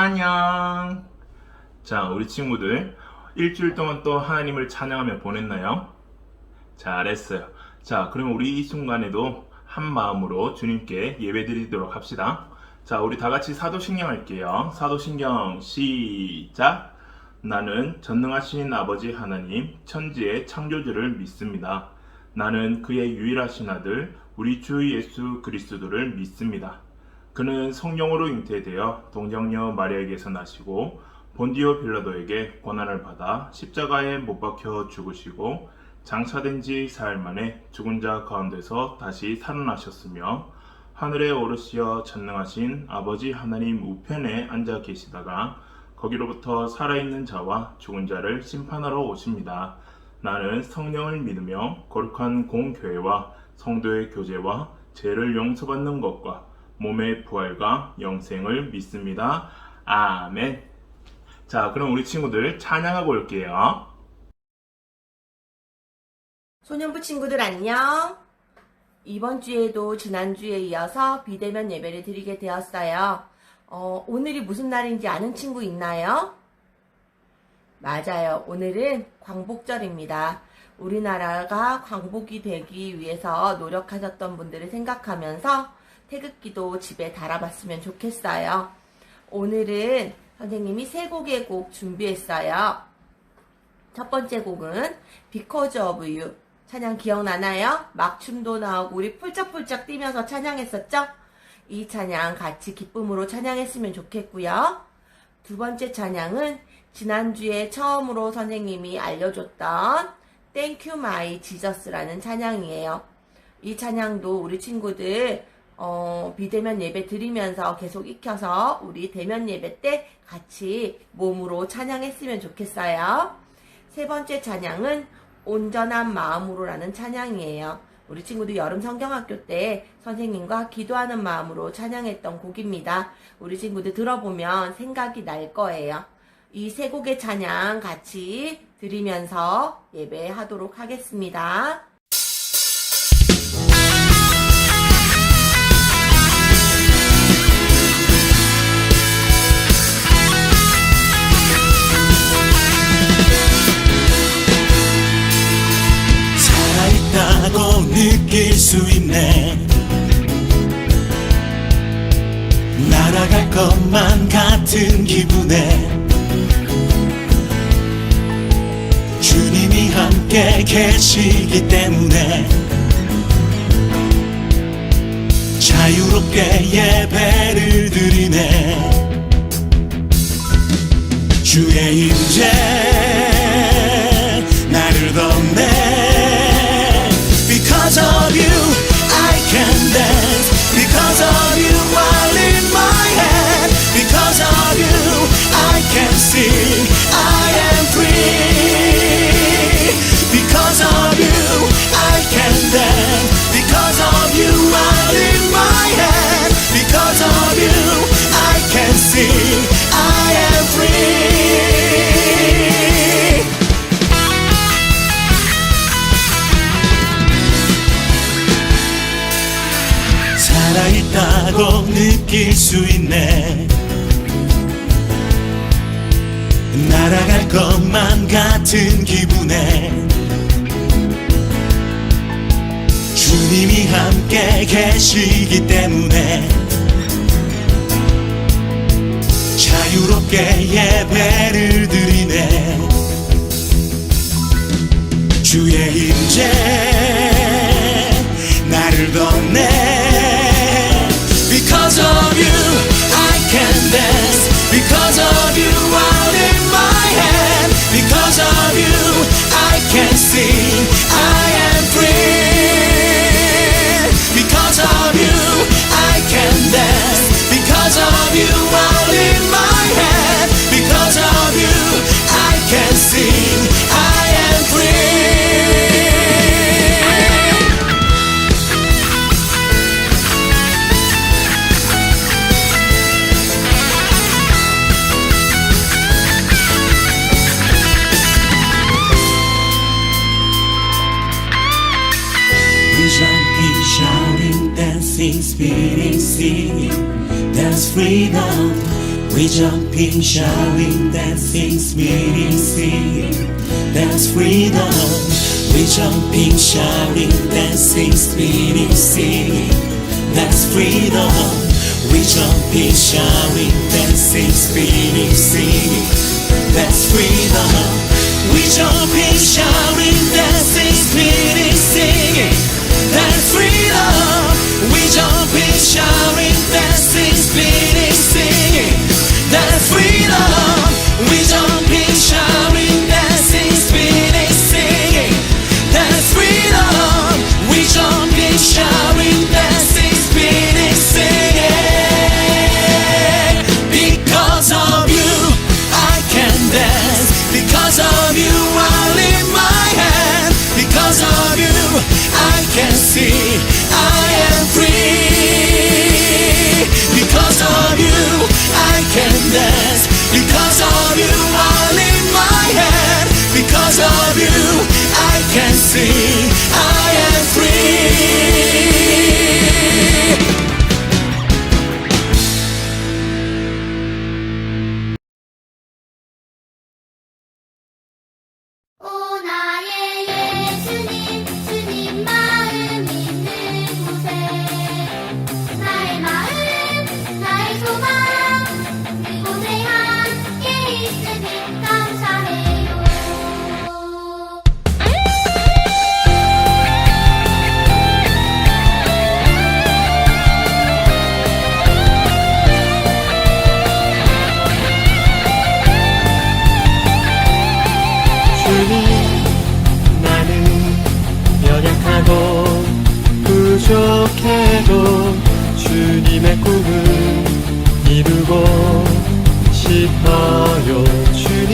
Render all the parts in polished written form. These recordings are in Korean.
안녕. 자, 우리 친구들 일주일 동안 또 하나님을 찬양하며 보냈나요? 잘했어요. 자, 그러면 우리 이 순간에도 한 마음으로 주님께 예배드리도록 합시다. 자, 우리 다 같이 사도신경 할게요. 사도신경 시작. 나는 전능하신 아버지 하나님 천지의 창조주를 믿습니다. 나는 그의 유일하신 아들 우리 주 예수 그리스도를 믿습니다. 그는 성령으로 잉태되어 동정녀 마리아에게서 나시고 본디오 빌라도에게 고난을 받아 십자가에 못 박혀 죽으시고 장사된 지 사흘 만에 죽은 자 가운데서 다시 살아나셨으며 하늘에 오르시어 전능하신 아버지 하나님 우편에 앉아 계시다가 거기로부터 살아있는 자와 죽은 자를 심판하러 오십니다. 나는 성령을 믿으며 거룩한 공교회와 성도의 교제와 죄를 용서받는 것과 몸의 부활과 영생을 믿습니다. 아멘. 자, 그럼 우리 친구들 찬양하고 올게요. 소년부 친구들 안녕. 이번 주에도 지난주에 이어서 비대면 예배를 드리게 되었어요. 오늘이 무슨 날인지 아는 친구 있나요? 맞아요. 오늘은 광복절입니다. 우리나라가 광복이 되기 위해서 노력하셨던 분들을 생각하면서 태극기도 집에 달아봤으면 좋겠어요. 오늘은 선생님이 세 곡의 곡 준비했어요. 첫 번째 곡은 Because of You. 찬양 기억나나요? 막춤도 나오고 우리 폴짝폴짝 뛰면서 찬양했었죠? 이 찬양 같이 기쁨으로 찬양했으면 좋겠고요. 두 번째 찬양은 지난주에 처음으로 선생님이 알려줬던 Thank You My Jesus라는 찬양이에요. 이 찬양도 우리 친구들 비대면 예배 드리면서 계속 익혀서 우리 대면 예배 때 같이 몸으로 찬양했으면 좋겠어요. 세 번째 찬양은 온전한 마음으로라는 찬양이에요. 우리 친구들 여름 성경학교 때 선생님과 기도하는 마음으로 찬양했던 곡입니다. 우리 친구들 들어보면 생각이 날 거예요. 이 세 곡의 찬양 같이 드리면서 예배하도록 하겠습니다. 살아있다고 느낄 수 있네. 날아갈 것만 같은 기분에 주님이 함께 계시기 때문에 자유롭게 예배를 드리네. 주의 임재 나를 덮네. Because of you I can dance. Because of you I lift my hand. Because of you I can sing. I am free. Because of you I can dance. Because of you I lift my hand. Because of you I can sing. I am free. 살아있다고 느낄 수 있네. 날아갈 것만 같은 기분에 주님이 함께 계시기 때문에 자유롭게 예배를 드리네. 주의 임재 나를 덮네. Because of you I can dance. Because of you I lift my hand. Because of you I can sing. I am free. Because of you I can dance. Because of you I lift my hand. Because of you I can sing. I am free. Shouting, dancing, spinning, singing. There's freedom We jumping, shouting, dancing, singing, singing. That's freedom. We jumping, shouting, dancing, spinning, singing. That's freedom. We jumping, shouting, dancing, spinning, singing. That's freedom. We jumping, shouting, dancing, spinning, singing. That's freedom. We jumping, shouting, dancing, spinning, singing. That's freedom. We jumping, shouting, dancing, spinning, singing. That's freedom. We jumping, shouting, dancing, spinning, singing. Because of you, I can dance. Because of you, I lift my hand. Because of you, I can see I am free. Because of you, I can dance. Because of you, I lift my hand. Because of you, I can see I am free. 오 나의 예수님 주님 마음 있는 곳에 나의 마음 나의 소망 그곳에 함께 있으니 감사해요. 주님, 나는 연약하고 부족해도 주님의 꿈을 이루고 싶어요. 주님,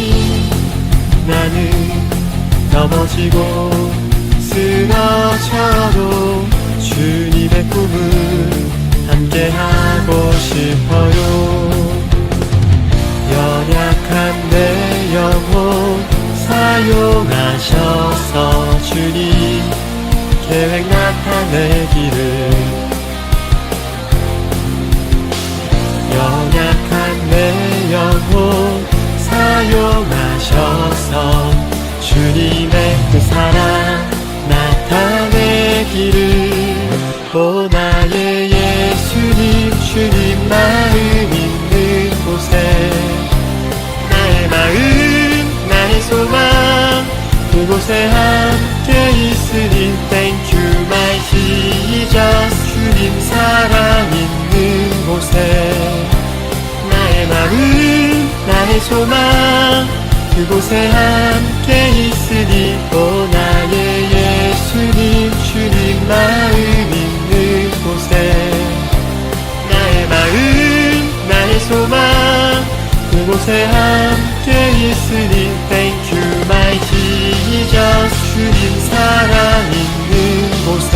나는 넘어지고 쓰러져도 주님의 꿈을 함께하고 싶어요. 연약한 내 영혼 사용하셔서 주님 계획 나타내기를. 연약한 내 영혼 사용하셔서 주님의 그 사랑 나타내기를. 오 나의 예수님 주님 마음 있는 곳에 나의 마음 나의 소망 그곳에 함께 있으니 Thank you my Jesus. 주님 사랑 있는 곳에 나의 마음 나의 소망 그곳에 함께 있으니 오 나의 예수님 주님 마음 있는 곳에 나의 마음 나의 소망 그곳에 함께 있으니 Thank you my Jesus. 주님 사랑 있는 곳에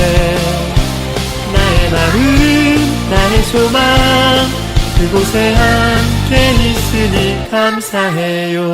나의 마음 나의 소망 그곳에 함께 있으니 감사해요.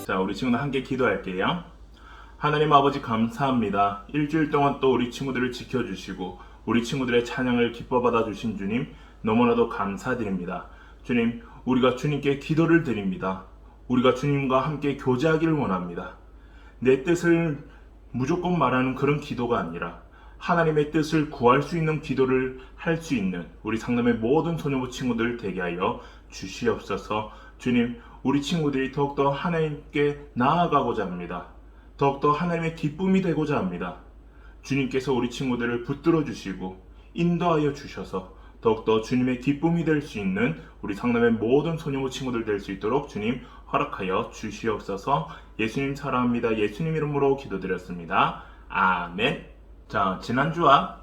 자, 우리 친구들 함께 기도할게요. 하나님 아버지 감사합니다. 일주일 동안 또 우리 친구들을 지켜주시고 우리 친구들의 찬양을 기뻐 받아주신 주님 너무나도 감사드립니다. 주님, 우리가 주님께 기도를 드립니다. 우리가 주님과 함께 교제하기를 원합니다. 내 뜻을 무조건 말하는 그런 기도가 아니라 하나님의 뜻을 구할 수 있는 기도를 할 수 있는 우리 상담의 모든 소녀부 친구들 되게 하여 주시옵소서. 주님, 우리 친구들이 더욱더 하나님께 나아가고자 합니다. 더욱더 하나님의 기쁨이 되고자 합니다. 주님께서 우리 친구들을 붙들어 주시고 인도하여 주셔서 더욱더 주님의 기쁨이 될 수 있는 우리 상담의 모든 소녀부 친구들 될 수 있도록 주님 허락하여 주시옵소서. 예수님 사랑합니다. 예수님 이름으로 기도드렸습니다. 아멘. 자, 지난주와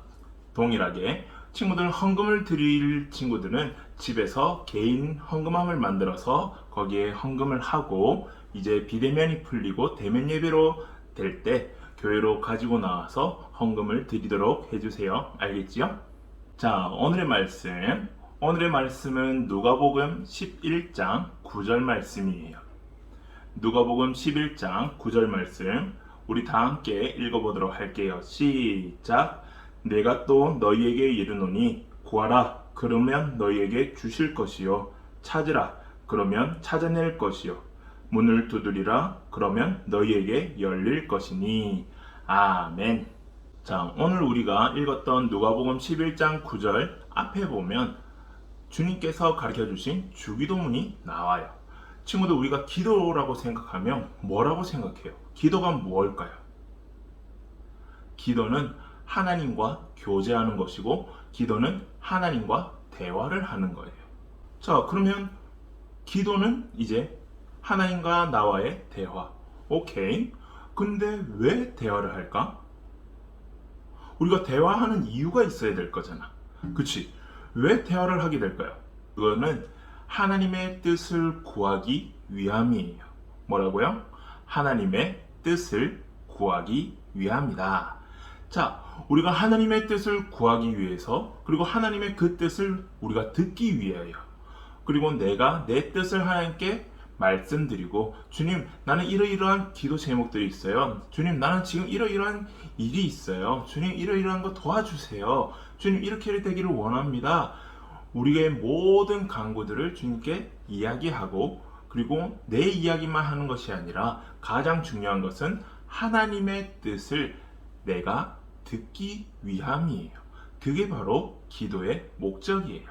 동일하게 친구들 헌금을 드릴 친구들은 집에서 개인 헌금함을 만들어서 거기에 헌금을 하고 이제 비대면이 풀리고 대면 예배로 될 때 교회로 가지고 나와서 헌금을 드리도록 해주세요. 알겠지요? 자, 오늘의 말씀은 누가복음 11장 9절 말씀이에요. 누가복음 11장 9절 말씀 우리 다 함께 읽어보도록 할게요. 시작. 내가 또 너희에게 이르노니 구하라 그러면 너희에게 주실 것이요 찾으라 그러면 찾아낼 것이요 문을 두드리라 그러면 너희에게 열릴 것이니. 아멘. 자, 오늘 우리가 읽었던 누가복음 11장 9절 앞에 보면 주님께서 가르쳐 주신 주기도문이 나와요. 친구들, 우리가 기도라고 생각하면 뭐라고 생각해요? 기도가 뭘까요? 기도는 하나님과 교제하는 것이고 기도는 하나님과 대화를 하는 거예요. 자, 그러면 기도는 이제 하나님과 나와의 대화. 오케이. 근데 왜 대화를 할까? 우리가 대화하는 이유가 있어야 될 거잖아. 그치? 왜 대화를 하게 될까요? 그거는 하나님의 뜻을 구하기 위함이에요. 뭐라고요? 하나님의 뜻을 구하기 위함이다. 자, 우리가 하나님의 뜻을 구하기 위해서 그리고 하나님의 그 뜻을 우리가 듣기 위하여 그리고 내가 내 뜻을 하나님께 말씀드리고 주님, 나는 이러이러한 기도 제목들이 있어요. 주님, 나는 지금 이러이러한 일이 있어요. 주님, 이러이러한 거 도와주세요. 주님, 이렇게 되기를 원합니다. 우리의 모든 간구들을 주님께 이야기하고 그리고 내 이야기만 하는 것이 아니라 가장 중요한 것은 하나님의 뜻을 내가 듣기 위함이에요. 그게 바로 기도의 목적이에요.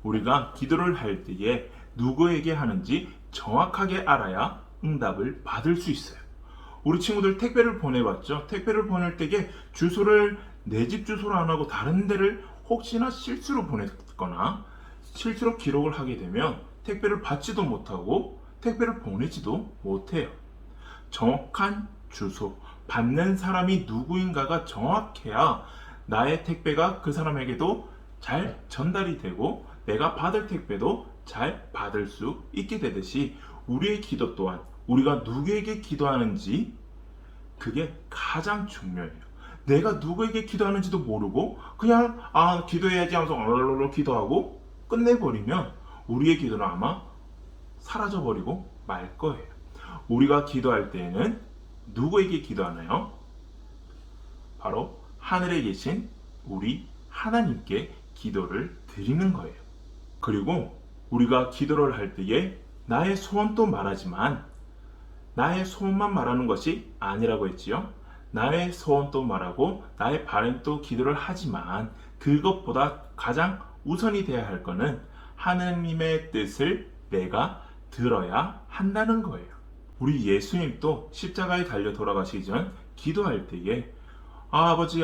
우리가 기도를 할 때에 누구에게 하는지 정확하게 알아야 응답을 받을 수 있어요. 우리 친구들 택배를 보내봤죠? 택배를 보낼 때에 주소를 내 집 주소로 안 하고 다른 데를 혹시나 실수로 보냈거나 실수로 기록을 하게 되면 택배를 받지도 못하고 택배를 보내지도 못해요. 정확한 주소, 받는 사람이 누구인가가 정확해야 나의 택배가 그 사람에게도 잘 전달이 되고 내가 받을 택배도 잘 받을 수 있게 되듯이 우리의 기도 또한 우리가 누구에게 기도하는지 그게 가장 중요해요. 내가 누구에게 기도하는지도 모르고 그냥 기도해야지 하면서 얼얼얼 기도하고 끝내버리면 우리의 기도는 아마 사라져버리고 말 거예요. 우리가 기도할 때에는 누구에게 기도하나요? 바로 하늘에 계신 우리 하나님께 기도를 드리는 거예요. 그리고 우리가 기도를 할 때에 나의 소원도 말하지만 나의 소원만 말하는 것이 아니라고 했지요. 나의 소원도 말하고 나의 바람도 기도를 하지만 그것보다 가장 우선이 되어야 할 것은 하나님의 뜻을 내가 들어야 한다는 거예요. 우리 예수님도 십자가에 달려 돌아가시기 전 기도할 때에 아버지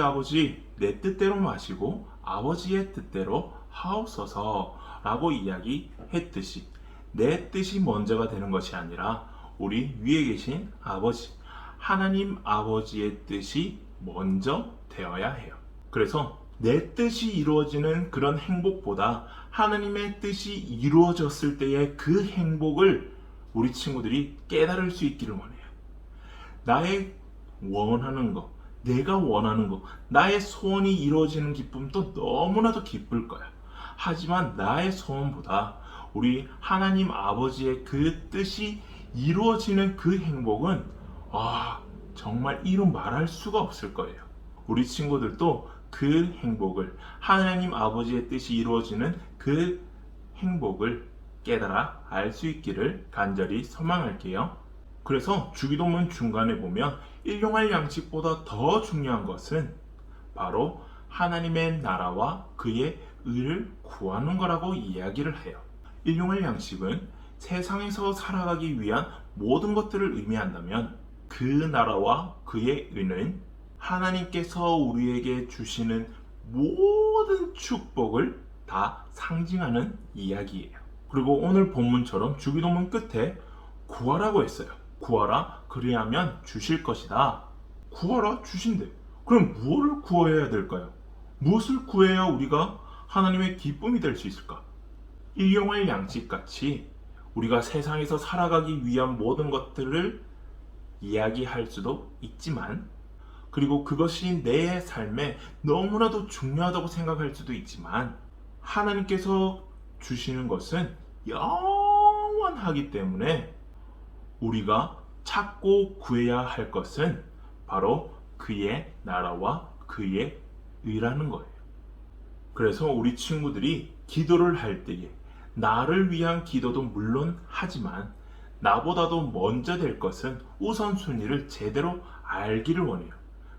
내 뜻대로 마시고 아버지의 뜻대로 하옵소서 라고 이야기했듯이 내 뜻이 먼저가 되는 것이 아니라 우리 위에 계신 아버지 하나님 아버지의 뜻이 먼저 되어야 해요. 그래서 내 뜻이 이루어지는 그런 행복보다 하나님의 뜻이 이루어졌을 때의 그 행복을 우리 친구들이 깨달을 수 있기를 원해요. 나의 원하는 것, 내가 원하는 것, 나의 소원이 이루어지는 기쁨도 너무나도 기쁠 거야. 하지만 나의 소원보다 우리 하나님 아버지의 그 뜻이 이루어지는 그 행복은 정말 이루 말할 수가 없을 거예요. 우리 친구들도 그 행복을, 하나님 아버지의 뜻이 이루어지는 그 행복을 깨달아 알 수 있기를 간절히 소망할게요. 그래서 주기도문 중간에 보면 일용할 양식보다 더 중요한 것은 바로 하나님의 나라와 그의 의를 구하는 거라고 이야기를 해요. 일용할 양식은 세상에서 살아가기 위한 모든 것들을 의미한다면 그 나라와 그의 의는 하나님께서 우리에게 주시는 모든 축복을 다 상징하는 이야기예요. 그리고 오늘 본문처럼 주기도문 끝에 구하라고 했어요. 구하라, 그리하면 주실 것이다. 구하라, 주신대. 그럼 무엇을 구해야 될까요? 무엇을 구해야 우리가 하나님의 기쁨이 될 수 있을까? 일용할 양식같이 우리가 세상에서 살아가기 위한 모든 것들을 이야기할 수도 있지만, 그리고 그것이 내 삶에 너무나도 중요하다고 생각할 수도 있지만, 하나님께서 주시는 것은 영원하기 때문에 우리가 찾고 구해야 할 것은 바로 그의 나라와 그의 의라는 거예요. 그래서 우리 친구들이 기도를 할 때에 나를 위한 기도도 물론 하지만 나보다도 먼저 될 것은 우선순위를 제대로 알기를 원해요.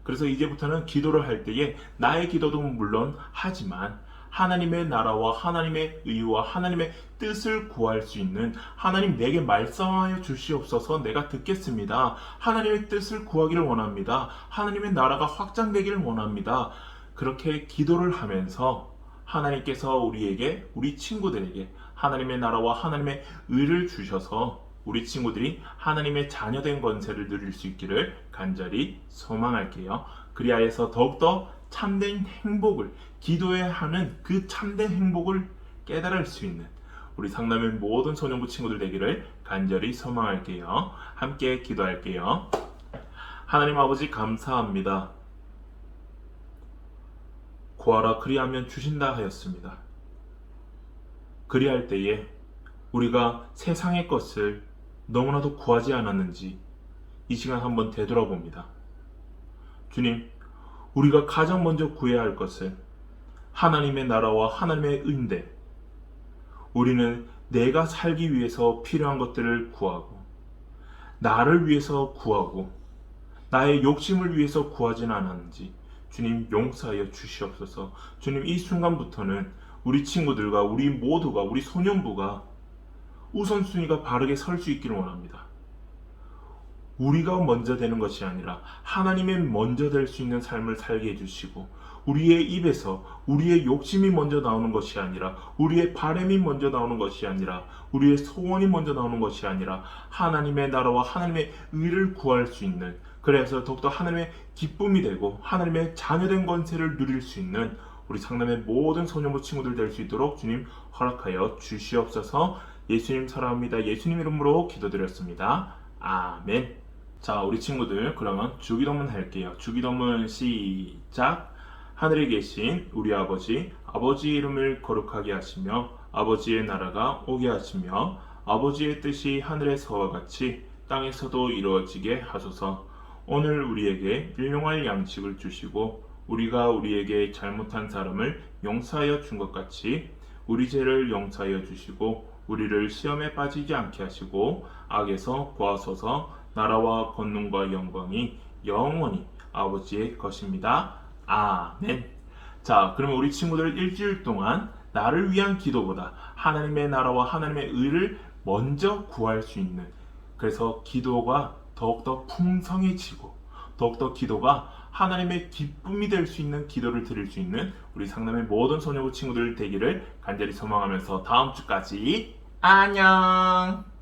그래서 이제부터는 기도를 할 때에 나의 기도도 물론 하지만 하나님의 나라와 하나님의 의와 하나님의 뜻을 구할 수 있는, 하나님 내게 말씀하여 주시옵소서, 내가 듣겠습니다. 하나님의 뜻을 구하기를 원합니다. 하나님의 나라가 확장되기를 원합니다. 그렇게 기도를 하면서 하나님께서 우리에게, 우리 친구들에게 하나님의 나라와 하나님의 의를 주셔서 우리 친구들이 하나님의 자녀된 권세를 누릴 수 있기를 간절히 소망할게요. 그리하여서 더욱더 참된 행복을, 기도해야 하는 그 참된 행복을 깨달을 수 있는 우리 상남의 모든 소년부 친구들 되기를 간절히 소망할게요. 함께 기도할게요. 하나님 아버지 감사합니다. 구하라 그리하면 주신다 하였습니다. 그리할 때에 우리가 세상의 것을 너무나도 구하지 않았는지 이 시간 한번 되돌아봅니다. 주님, 우리가 가장 먼저 구해야 할 것은 하나님의 나라와 하나님의 의인데, 우리는 내가 살기 위해서 필요한 것들을 구하고 나를 위해서 구하고 나의 욕심을 위해서 구하지는 않았는지 주님 용서하여 주시옵소서. 주님, 이 순간부터는 우리 친구들과 우리 모두가, 우리 소년부가 우선순위가 바르게 설 수 있기를 원합니다. 우리가 먼저 되는 것이 아니라 하나님의 먼저 될 수 있는 삶을 살게 해주시고, 우리의 입에서 우리의 욕심이 먼저 나오는 것이 아니라, 우리의 바람이 먼저 나오는 것이 아니라, 우리의 소원이 먼저 나오는 것이 아니라 하나님의 나라와 하나님의 의를 구할 수 있는, 그래서 더욱더 하나님의 기쁨이 되고 하나님의 자녀된 권세를 누릴 수 있는 우리 상남의 모든 소년부 친구들 될 수 있도록 주님 허락하여 주시옵소서. 예수님 사랑합니다. 예수님 이름으로 기도드렸습니다. 아멘. 자, 우리 친구들 그러면 주기도문 할게요. 주기도문 시작. 하늘에 계신 우리 아버지, 아버지의 이름을 거룩하게 하시며 아버지의 나라가 오게 하시며 아버지의 뜻이 하늘에서와 같이 땅에서도 이루어지게 하소서. 오늘 우리에게 일용할 양식을 주시고 우리가 우리에게 잘못한 사람을 용서하여 준 것 같이 우리 죄를 용서하여 주시고 우리를 시험에 빠지지 않게 하시고 악에서 구하소서. 나라와 권능과 영광이 영원히 아버지의 것입니다. 아멘. 자, 그러면 우리 친구들 일주일 동안 나를 위한 기도보다 하나님의 나라와 하나님의 의를 먼저 구할 수 있는, 그래서 기도가 더욱더 풍성해지고 더욱더 기도가 하나님의 기쁨이 될 수 있는 기도를 드릴 수 있는 우리 상남의 모든 소녀부 친구들 되기를 간절히 소망하면서 다음 주까지 안녕.